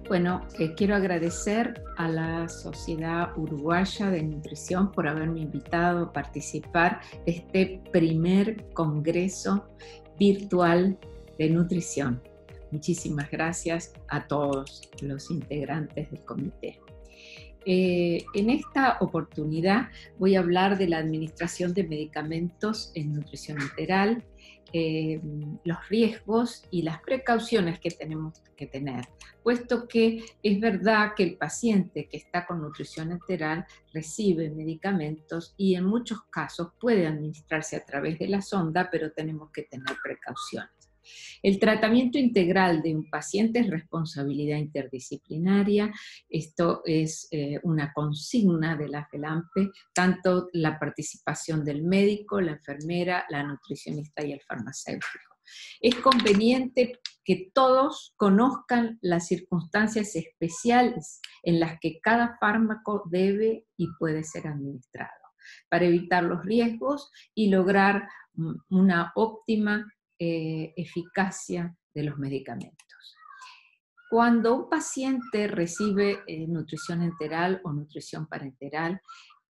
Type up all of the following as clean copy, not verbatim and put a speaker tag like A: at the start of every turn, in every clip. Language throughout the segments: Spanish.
A: Bueno, quiero agradecer a la Sociedad Uruguaya de Nutrición por haberme invitado a participar de este primer congreso virtual de nutrición. Muchísimas gracias a todos los integrantes del comité. En esta oportunidad voy a hablar de la administración de medicamentos en nutrición enteral, los riesgos y las precauciones que tenemos que tener, puesto que es verdad que el paciente que está con nutrición enteral recibe medicamentos y en muchos casos puede administrarse a través de la sonda, pero tenemos que tener precauciones. El tratamiento integral de un paciente es responsabilidad interdisciplinaria. Esto es una consigna de la FELAMPE, tanto la participación del médico, la enfermera, la nutricionista y el farmacéutico. Es conveniente que todos conozcan las circunstancias especiales en las que cada fármaco debe y puede ser administrado, para evitar los riesgos y lograr una óptima eficacia de los medicamentos. Cuando un paciente recibe nutrición enteral o nutrición parenteral,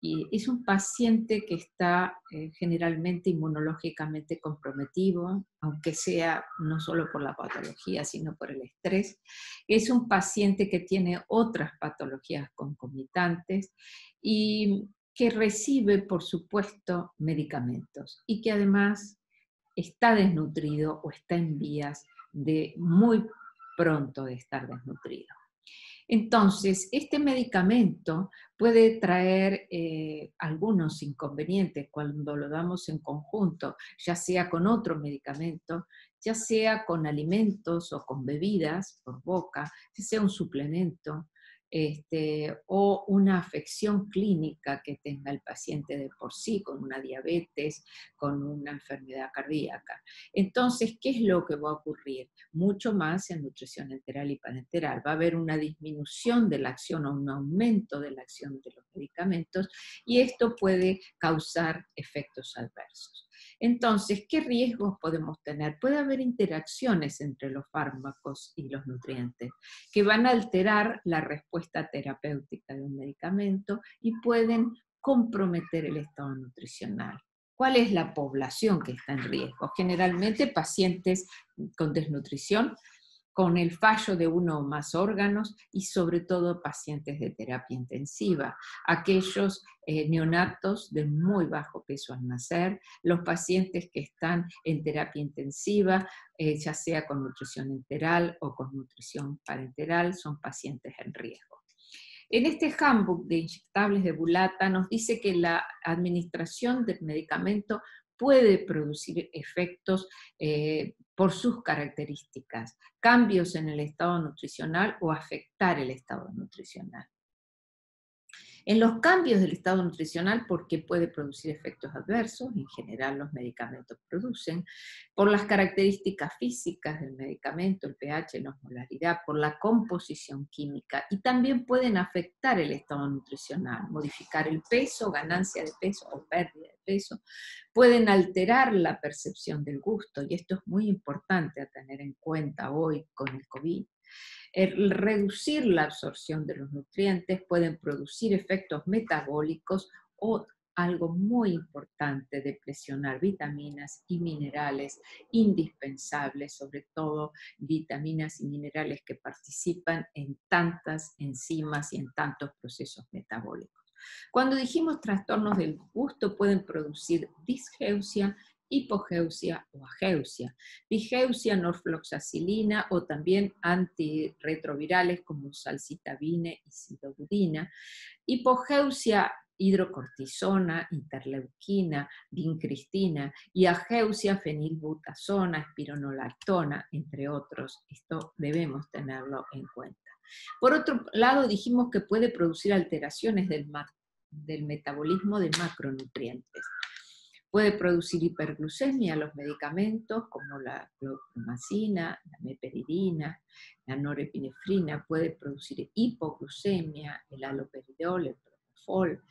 A: y es un paciente que está generalmente inmunológicamente comprometido, aunque sea no solo por la patología, sino por el estrés. Es un paciente que tiene otras patologías concomitantes y que recibe, por supuesto, medicamentos y que además está desnutrido o está en vías de muy pronto de estar desnutrido. Entonces, este medicamento puede traer algunos inconvenientes cuando lo damos en conjunto, ya sea con otro medicamento, ya sea con alimentos o con bebidas por boca, ya sea un suplemento, o una afección clínica que tenga el paciente de por sí, con una diabetes, con una enfermedad cardíaca. Entonces, ¿qué es lo que va a ocurrir? Mucho más en nutrición enteral y parenteral. Va a haber una disminución de la acción o un aumento de la acción de los medicamentos y esto puede causar efectos adversos. Entonces, ¿qué riesgos podemos tener? Puede haber interacciones entre los fármacos y los nutrientes que van a alterar la respuesta terapéutica de un medicamento y pueden comprometer el estado nutricional. ¿Cuál es la población que está en riesgo? Generalmente pacientes con desnutrición, con el fallo de uno o más órganos y sobre todo pacientes de terapia intensiva, aquellos neonatos de muy bajo peso al nacer, los pacientes que están en terapia intensiva, ya sea con nutrición enteral o con nutrición parenteral, son pacientes en riesgo. En este handbook de inyectables de Bulata nos dice que la administración del medicamento puede producir efectos por sus características, cambios en el estado nutricional o afectar el estado nutricional. En los cambios del estado nutricional, porque puede producir efectos adversos, en general los medicamentos producen, por las características físicas del medicamento, el pH, la osmolaridad, por la composición química, y también pueden afectar el estado nutricional, modificar el peso, ganancia de peso o pérdida de peso, pueden alterar la percepción del gusto, y esto es muy importante a tener en cuenta hoy con el COVID. El reducir la absorción de los nutrientes pueden producir efectos metabólicos o algo muy importante, deplecionar vitaminas y minerales indispensables, sobre todo vitaminas y minerales que participan en tantas enzimas y en tantos procesos metabólicos. Cuando dijimos trastornos del gusto, pueden producir disgeusia, hipogeusia o ageusia, digeusia, norfloxacilina o también antirretrovirales como salcitabine y sidobudina, hipogeusia, hidrocortisona, interleuquina, vincristina y ageusia, fenilbutasona, espironolactona, entre otros. Esto debemos tenerlo en cuenta. Por otro lado, dijimos que puede producir alteraciones del metabolismo de macronutrientes. Puede producir hiperglucemia los medicamentos como la clorpromacina, la meperidina, la norepinefrina, puede producir hipoglucemia, el haloperidol, el propofol,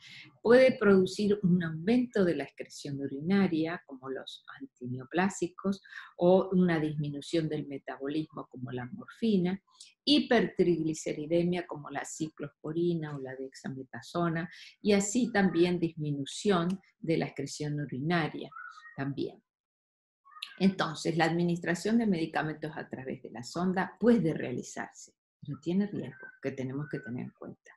A: puede producir un aumento de la excreción urinaria, como los antineoplásicos, o una disminución del metabolismo, como la morfina, hipertrigliceridemia, como la ciclosporina o la dexametasona, y así también disminución de la excreción urinaria también. Entonces, la administración de medicamentos a través de la sonda puede realizarse, pero tiene riesgos que tenemos que tener en cuenta.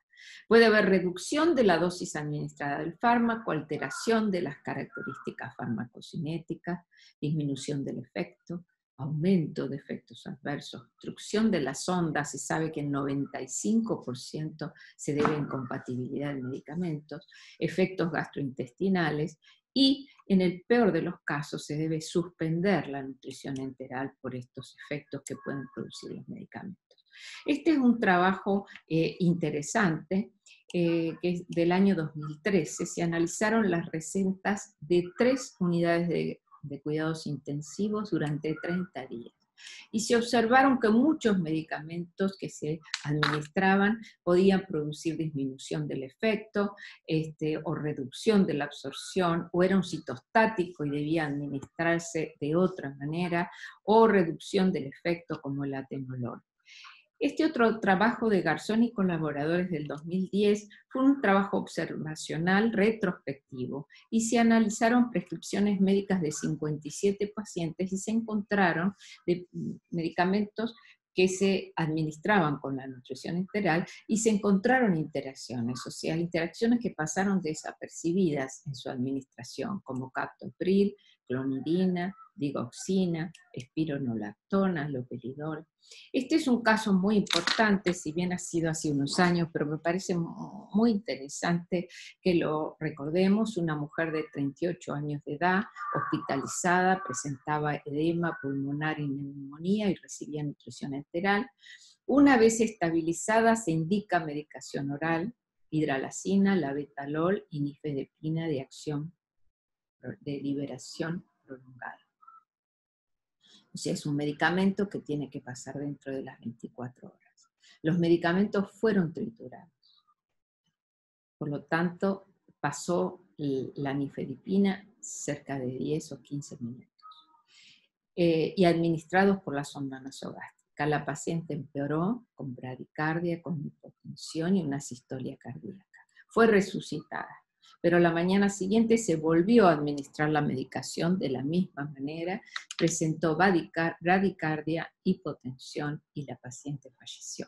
A: Puede haber reducción de la dosis administrada del fármaco, alteración de las características farmacocinéticas, disminución del efecto, aumento de efectos adversos, obstrucción de la sonda. Se sabe que el 95% se debe a incompatibilidad de medicamentos, efectos gastrointestinales, y en el peor de los casos se debe suspender la nutrición enteral por estos efectos que pueden producir los medicamentos. Este es un trabajo interesante que es del año 2013. Se analizaron las recetas de 3 unidades de cuidados intensivos durante 30 días. Y se observaron que muchos medicamentos que se administraban podían producir disminución del efecto o reducción de la absorción, o era un citostático y debía administrarse de otra manera, o reducción del efecto como el atenolol. Este otro trabajo de Garzón y colaboradores del 2010 fue un trabajo observacional retrospectivo y se analizaron prescripciones médicas de 57 pacientes y se encontraron de medicamentos que se administraban con la nutrición enteral y se encontraron interacciones, o sea, interacciones que pasaron desapercibidas en su administración, como captopril, clonidina, digoxina, espironolactona, loperidol. Este es un caso muy importante, si bien ha sido hace unos años, pero me parece muy interesante que lo recordemos. Una mujer de 38 años de edad, hospitalizada, presentaba edema pulmonar y neumonía y recibía nutrición enteral. Una vez estabilizada, se indica medicación oral, hidralazina, labetalol y nifedipina de acción de liberación prolongada. O sea, es un medicamento que tiene que pasar dentro de las 24 horas. Los medicamentos fueron triturados. Por lo tanto, pasó la nifedipina cerca de 10 o 15 minutos. Y administrados por la sonda nasogástrica. La paciente empeoró con bradicardia, con hipotensión y una sistolia cardíaca. Fue resucitada, pero la mañana siguiente se volvió a administrar la medicación de la misma manera, presentó bradicardia, hipotensión y la paciente falleció.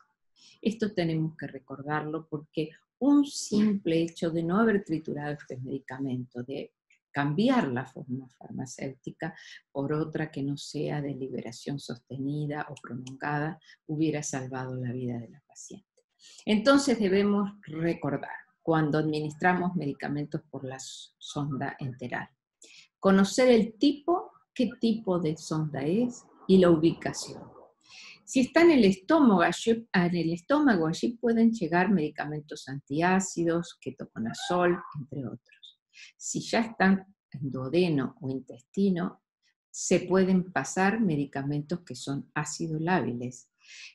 A: Esto tenemos que recordarlo porque un simple hecho de no haber triturado este medicamento, de cambiar la forma farmacéutica por otra que no sea de liberación sostenida o prolongada, hubiera salvado la vida de la paciente. Entonces debemos recordar, cuando administramos medicamentos por la sonda enteral, conocer el tipo, qué tipo de sonda es y la ubicación. Si está en el estómago, allí pueden llegar medicamentos antiácidos, ketoconazol, entre otros. Si ya están en duodeno o intestino, se pueden pasar medicamentos que son ácidos lábiles,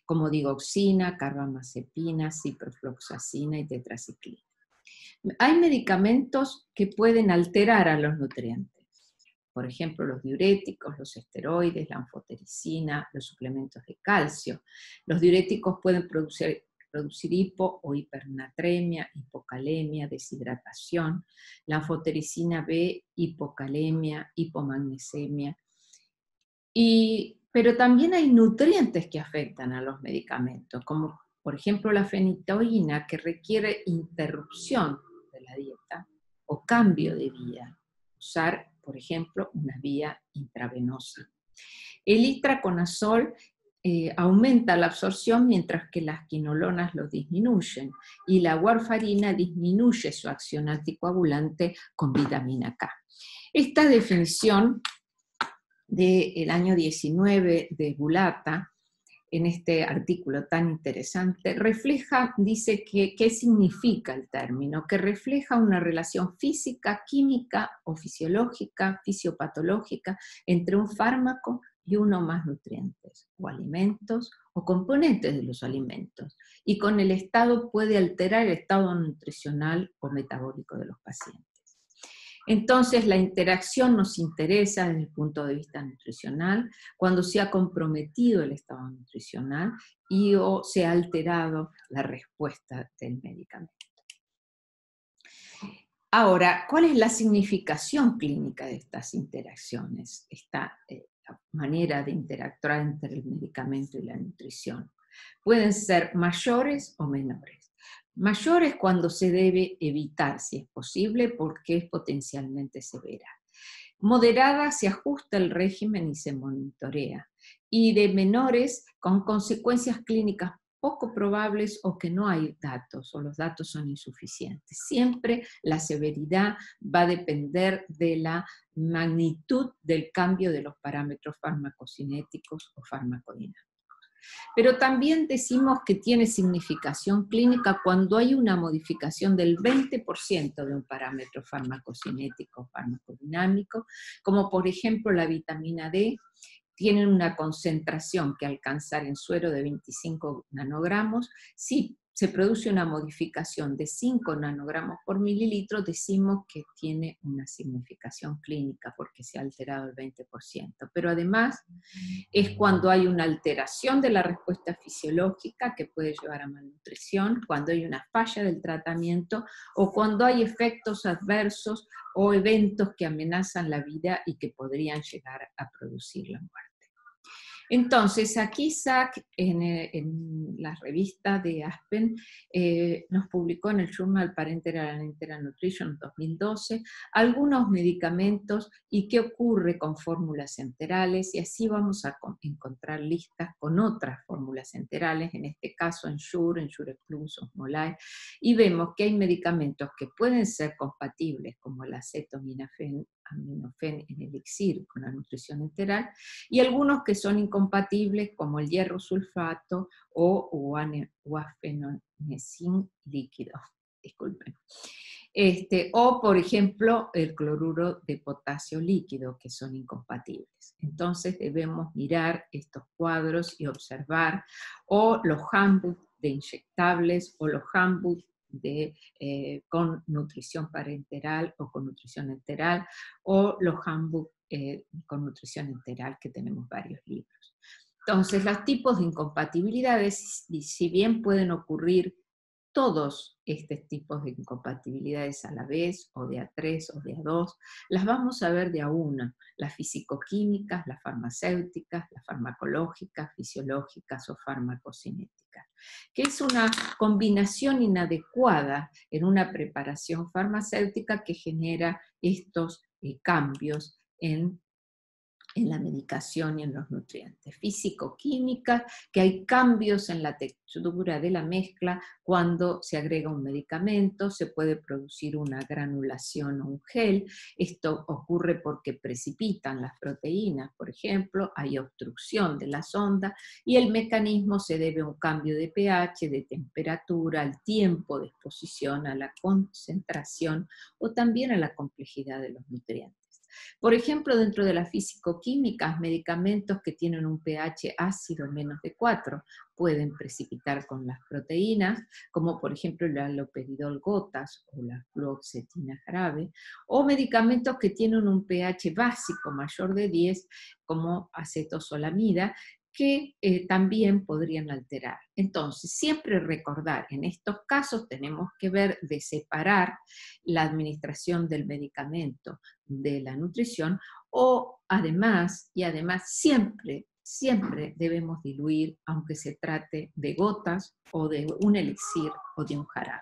A: como digoxina, carbamazepina, ciprofloxacina y tetraciclina. Hay medicamentos que pueden alterar a los nutrientes. Por ejemplo, los diuréticos, los esteroides, la anfotericina, los suplementos de calcio. Los diuréticos pueden producir hipo o hipernatremia, hipocalemia, deshidratación. La anfotericina B, hipocalemia, hipomagnesemia. Pero también hay nutrientes que afectan a los medicamentos, como por ejemplo la fenitoína, que requiere interrupción de la dieta o cambio de vía. Usar, por ejemplo, una vía intravenosa. El itraconazol aumenta la absorción mientras que las quinolonas lo disminuyen, y la warfarina disminuye su acción anticoagulante con vitamina K. Esta definición del año 19 de Bulata, en este artículo tan interesante, dice que qué significa el término, que refleja una relación física, química o fisiológica, fisiopatológica entre un fármaco y uno o más nutrientes, o alimentos, o componentes de los alimentos, y con el estado puede alterar el estado nutricional o metabólico de los pacientes. Entonces, la interacción nos interesa desde el punto de vista nutricional cuando se ha comprometido el estado nutricional y o se ha alterado la respuesta del medicamento. Ahora, ¿cuál es la significación clínica de estas interacciones? Esta manera de interactuar entre el medicamento y la nutrición. Pueden ser mayores o menores. Mayores cuando se debe evitar, si es posible, porque es potencialmente severa. Moderada se ajusta el régimen y se monitorea. Y de menores con consecuencias clínicas poco probables o que no hay datos o los datos son insuficientes. Siempre la severidad va a depender de la magnitud del cambio de los parámetros farmacocinéticos o farmacodinámicos. Pero también decimos que tiene significación clínica cuando hay una modificación del 20% de un parámetro farmacocinético o farmacodinámico, como por ejemplo la vitamina D, tienen una concentración que alcanzar en suero de 25 nanogramos. Si se produce una modificación de 5 nanogramos por mililitro, decimos que tiene una significación clínica porque se ha alterado el 20%. Pero además es cuando hay una alteración de la respuesta fisiológica que puede llevar a malnutrición, cuando hay una falla del tratamiento o cuando hay efectos adversos o eventos que amenazan la vida y que podrían llegar a producir la muerte. Entonces, aquí Isaac, en la revista de Aspen, nos publicó en el Journal Parenteral and Enteral Nutrition 2012 algunos medicamentos y qué ocurre con fórmulas enterales, y así vamos a encontrar listas con otras fórmulas enterales, en este caso Ensure Plus, Osmolai, y vemos que hay medicamentos que pueden ser compatibles, como el acetaminofén en elixir con la nutrición enteral, y algunos que son incompatibles como el hierro sulfato o guafenonesin líquido, disculpen. O por ejemplo el cloruro de potasio líquido, que son incompatibles. Entonces debemos mirar estos cuadros y observar o los handbooks de inyectables o los handbooks con nutrición parenteral o con nutrición enteral, o los handbooks con nutrición enteral, que tenemos varios libros. Entonces, los tipos de incompatibilidades, si bien pueden ocurrir todos estos tipos de incompatibilidades a la vez, o de a tres, o de a dos, las vamos a ver de a una, las fisicoquímicas, las farmacéuticas, las farmacológicas, fisiológicas o farmacocinéticas, que es una combinación inadecuada en una preparación farmacéutica que genera estos cambios en la medicación y en los nutrientes. Físico-química, que hay cambios en la textura de la mezcla cuando se agrega un medicamento, se puede producir una granulación o un gel. Esto ocurre porque precipitan las proteínas, por ejemplo, hay obstrucción de la sonda y el mecanismo se debe a un cambio de pH, de temperatura, al tiempo de exposición, a la concentración o también a la complejidad de los nutrientes. Por ejemplo, dentro de las físico-químicas, medicamentos que tienen un pH ácido menos de 4 pueden precipitar con las proteínas, como por ejemplo el haloperidol gotas o la fluoxetina jarabe, o medicamentos que tienen un pH básico mayor de 10, como acetosolamida, que también podrían alterar. Entonces, siempre recordar, en estos casos tenemos que ver de separar la administración del medicamento de la nutrición, o además siempre debemos diluir, aunque se trate de gotas o de un elixir o de un jarabe.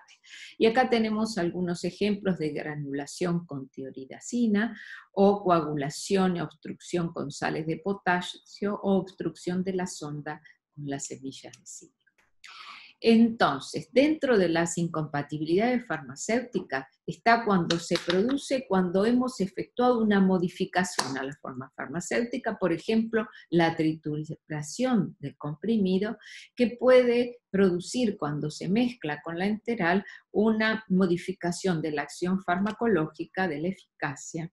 A: Y acá tenemos algunos ejemplos de granulación con tioridazina, o coagulación y obstrucción con sales de potasio, o obstrucción de la sonda con las semillas de sidra. Entonces, dentro de las incompatibilidades farmacéuticas está cuando se produce, cuando hemos efectuado una modificación a la forma farmacéutica, por ejemplo, la trituración del comprimido, que puede producir, cuando se mezcla con la enteral, una modificación de la acción farmacológica, de la eficacia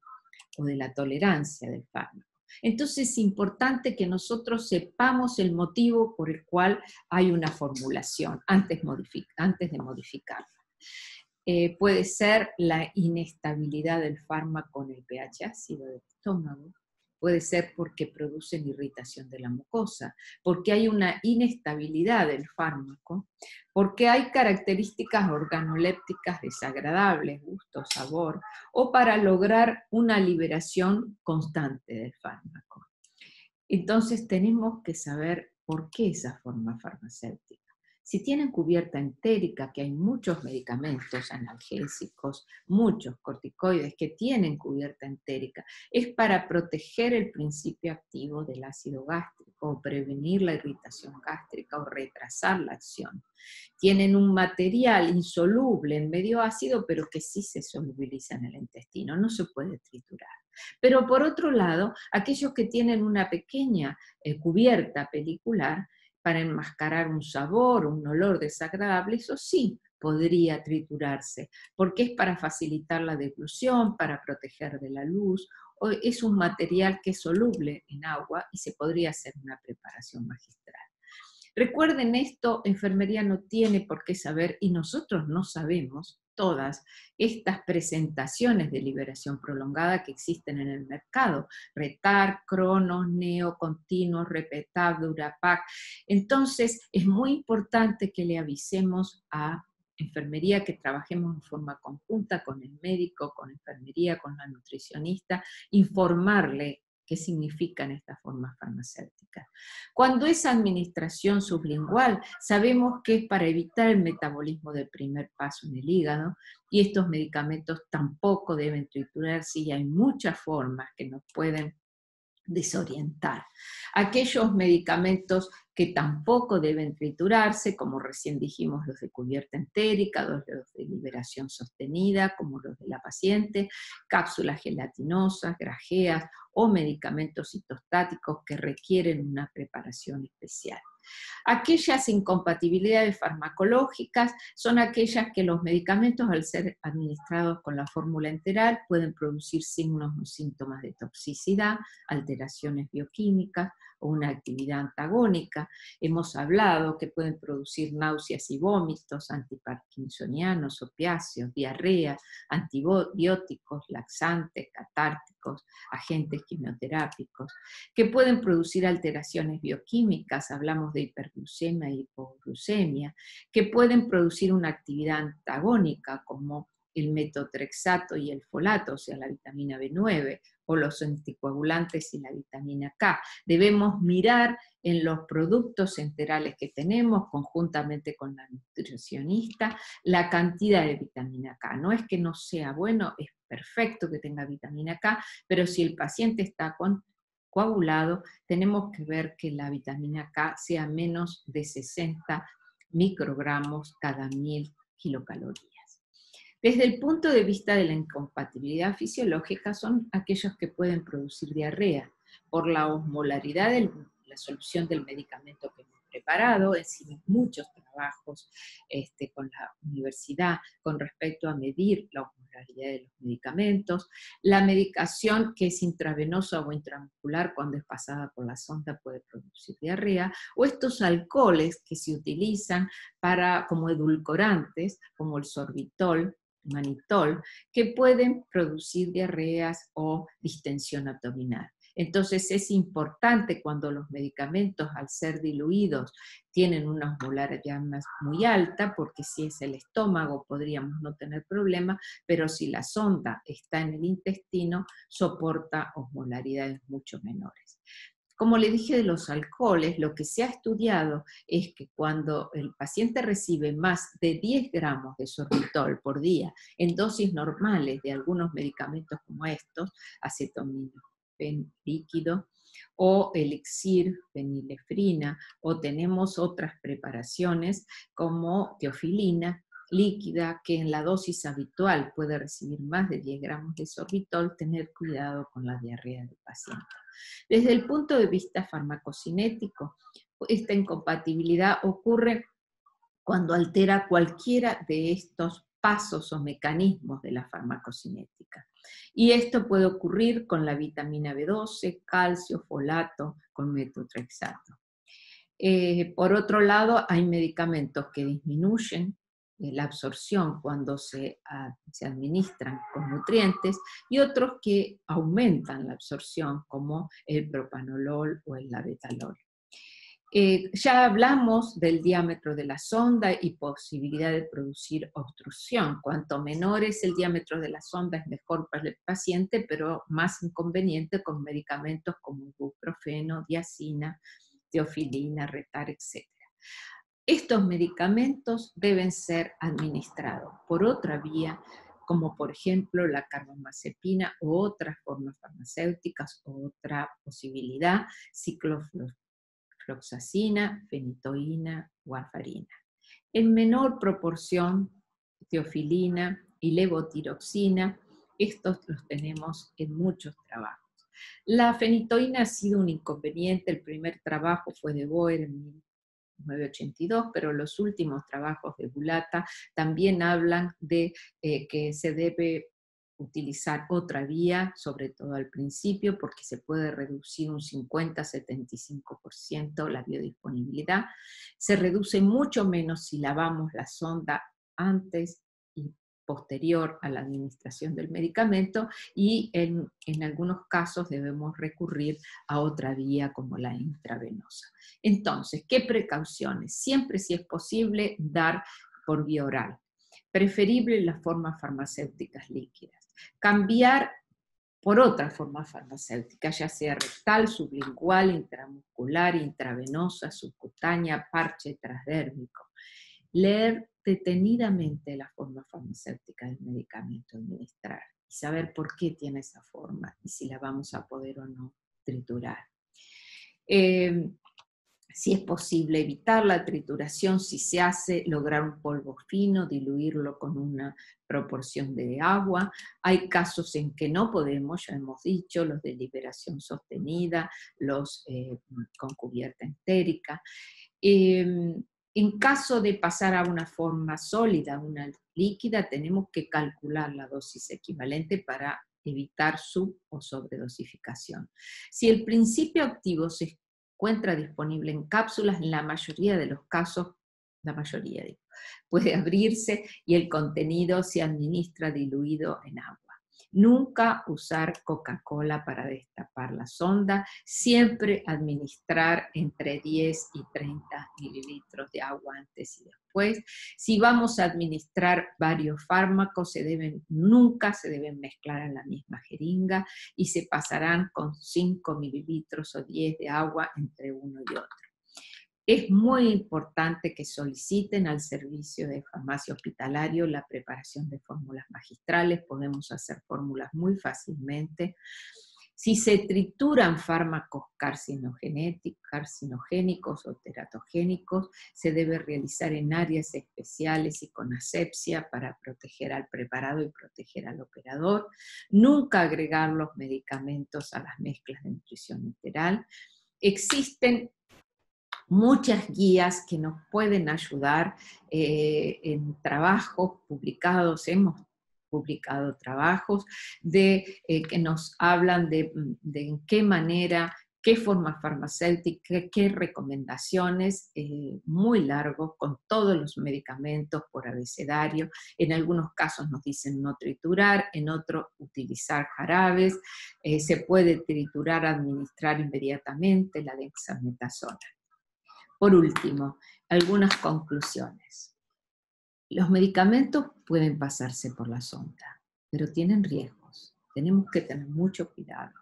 A: o de la tolerancia del fármaco. Entonces es importante que nosotros sepamos el motivo por el cual hay una formulación antes de modificarla. Puede ser la inestabilidad del fármaco en el pH ácido del estómago, puede ser porque producen irritación de la mucosa, porque hay una inestabilidad del fármaco, porque hay características organolépticas desagradables, gusto, sabor, o para lograr una liberación constante del fármaco. Entonces tenemos que saber por qué esa forma farmacéutica. Si tienen cubierta entérica, que hay muchos medicamentos analgésicos, muchos corticoides que tienen cubierta entérica, es para proteger el principio activo del ácido gástrico o prevenir la irritación gástrica o retrasar la acción. Tienen un material insoluble en medio ácido, pero que sí se solubiliza en el intestino, no se puede triturar. Pero por otro lado, aquellos que tienen una pequeña cubierta pelicular para enmascarar un sabor o un olor desagradable, eso sí podría triturarse, porque es para facilitar la deglución, para proteger de la luz, o es un material que es soluble en agua y se podría hacer una preparación magistral. Recuerden esto, enfermería no tiene por qué saber, y nosotros no sabemos todas estas presentaciones de liberación prolongada que existen en el mercado. Retar, Cronos, Neo, Continuos, Repetab, Durapac. Entonces, es muy importante que le avisemos a enfermería, que trabajemos en forma conjunta con el médico, con enfermería, con la nutricionista, informarle qué significan estas formas farmacéuticas. Cuando es administración sublingual, sabemos que es para evitar el metabolismo del primer paso en el hígado, y estos medicamentos tampoco deben triturarse, y hay muchas formas que nos pueden desorientar. Aquellos medicamentos que tampoco deben triturarse, como recién dijimos, los de cubierta entérica, los de liberación sostenida, como los de la paciente, cápsulas gelatinosas, grajeas o medicamentos citostáticos que requieren una preparación especial. Aquellas incompatibilidades farmacológicas son aquellas que los medicamentos, al ser administrados con la fórmula enteral, pueden producir signos o síntomas de toxicidad, alteraciones bioquímicas o una actividad antagónica. Hemos hablado que pueden producir náuseas y vómitos, antiparkinsonianos, opiáceos, diarrea, antibióticos, laxantes, catárticos, agentes quimioterápicos, que pueden producir alteraciones bioquímicas, hablamos de hiperglucemia y hipoglucemia, que pueden producir una actividad antagónica como el metotrexato y el folato, o sea, la vitamina B9, o los anticoagulantes y la vitamina K. Debemos mirar en los productos enterales que tenemos, conjuntamente con la nutricionista, la cantidad de vitamina K. No es que no sea bueno, es perfecto que tenga vitamina K, pero si el paciente está coagulado, tenemos que ver que la vitamina K sea menos de 60 microgramos cada 1000 kilocalorías. Desde el punto de vista de la incompatibilidad fisiológica, son aquellos que pueden producir diarrea por la osmolaridad de la solución del medicamento que hemos preparado. Hicimos muchos trabajos con la universidad con respecto a medir la osmolaridad de los medicamentos. La medicación que es intravenosa o intramuscular, cuando es pasada por la sonda, puede producir diarrea, o estos alcoholes que se utilizan como edulcorantes, como el sorbitol, manitol, que pueden producir diarreas o distensión abdominal. Entonces es importante, cuando los medicamentos, al ser diluidos, tienen una osmolaridad muy alta, porque si es el estómago podríamos no tener problema, pero si la sonda está en el intestino, soporta osmolaridades mucho menores. Como le dije de los alcoholes, lo que se ha estudiado es que cuando el paciente recibe más de 10 gramos de sorbitol por día en dosis normales de algunos medicamentos como estos, acetaminofén líquido o elixir, fenilefrina, o tenemos otras preparaciones como teofilina líquida, que en la dosis habitual puede recibir más de 10 gramos de sorbitol, tener cuidado con la diarrea del paciente. Desde el punto de vista farmacocinético, esta incompatibilidad ocurre cuando altera cualquiera de estos pasos o mecanismos de la farmacocinética. Y esto puede ocurrir con la vitamina B12, calcio, folato, con metotrexato. Por otro lado, hay medicamentos que disminuyen la absorción cuando se administran con nutrientes y otros que aumentan la absorción, como el propanolol o el labetalol. Ya hablamos del diámetro de la sonda y posibilidad de producir obstrucción. Cuanto menor es el diámetro de la sonda es mejor para el paciente, pero más inconveniente con medicamentos como ibuprofeno, diazina, teofilina, retar, etc. Estos medicamentos deben ser administrados por otra vía, como por ejemplo la carbamazepina u otras formas farmacéuticas, o otra posibilidad, ciclofloxacina, fenitoína, warfarina. En menor proporción, teofilina y levotiroxina, estos los tenemos en muchos trabajos. La fenitoína ha sido un inconveniente. El primer trabajo fue de Boer en 1982, pero los últimos trabajos de Bulata también hablan de que se debe utilizar otra vía, sobre todo al principio, porque se puede reducir un 50-75% la biodisponibilidad. Se reduce mucho menos si lavamos la sonda antes y posterior a la administración del medicamento, y en algunos casos debemos recurrir a otra vía como la intravenosa. Entonces, ¿qué precauciones? Siempre, si es posible, dar por vía oral. Preferible las formas farmacéuticas líquidas. Cambiar por otras formas farmacéuticas, ya sea rectal, sublingual, intramuscular, intravenosa, subcutánea, parche transdérmico. Leer detenidamente la forma farmacéutica del medicamento a administrar y saber por qué tiene esa forma y si la vamos a poder o no triturar. Si es posible evitar la trituración, si se hace, lograr un polvo fino, diluirlo con una proporción de agua. Hay casos en que no podemos, ya hemos dicho, los de liberación sostenida, los con cubierta entérica. En caso de pasar a una forma sólida, una líquida, tenemos que calcular la dosis equivalente para evitar sub- o sobredosificación. Si el principio activo se encuentra disponible en cápsulas, en la mayoría de los casos, puede abrirse y el contenido se administra diluido en agua. Nunca usar Coca-Cola para destapar la sonda, siempre administrar entre 10 y 30 mililitros de agua antes y después. Si vamos a administrar varios fármacos, nunca se deben mezclar en la misma jeringa y se pasarán con 5 mililitros o 10 de agua entre uno y otro. Es muy importante que soliciten al servicio de farmacia hospitalario la preparación de fórmulas magistrales. Podemos hacer fórmulas muy fácilmente. Si se trituran fármacos carcinogénicos o teratogénicos, se debe realizar en áreas especiales y con asepsia para proteger al preparado y proteger al operador. Nunca agregar los medicamentos a las mezclas de nutrición enteral. Existen muchas guías que nos pueden ayudar en trabajos publicados. Hemos publicado trabajos que nos hablan de en qué manera, qué forma farmacéutica, qué recomendaciones, muy largos, con todos los medicamentos por abecedario. En algunos casos nos dicen no triturar, en otros utilizar jarabes. Se puede triturar, administrar inmediatamente la dexametasona. Por último, algunas conclusiones. Los medicamentos pueden pasarse por la sonda, pero tienen riesgos. Tenemos que tener mucho cuidado.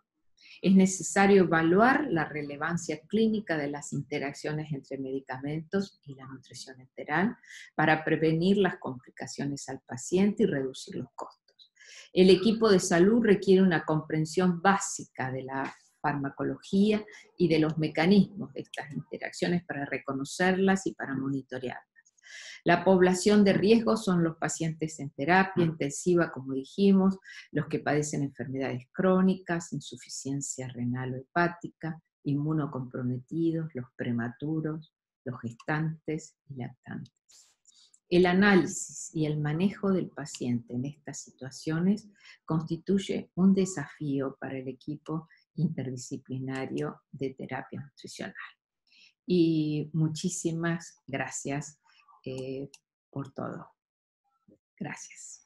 A: Es necesario evaluar la relevancia clínica de las interacciones entre medicamentos y la nutrición enteral para prevenir las complicaciones al paciente y reducir los costos. El equipo de salud requiere una comprensión básica de la farmacología y de los mecanismos de estas interacciones para reconocerlas y para monitorearlas. La población de riesgo son los pacientes en terapia intensiva, como dijimos, los que padecen enfermedades crónicas, insuficiencia renal o hepática, inmunocomprometidos, los prematuros, los gestantes y lactantes. El análisis y el manejo del paciente en estas situaciones constituye un desafío para el equipo interdisciplinario de terapia nutricional. Y muchísimas gracias por todo. Gracias.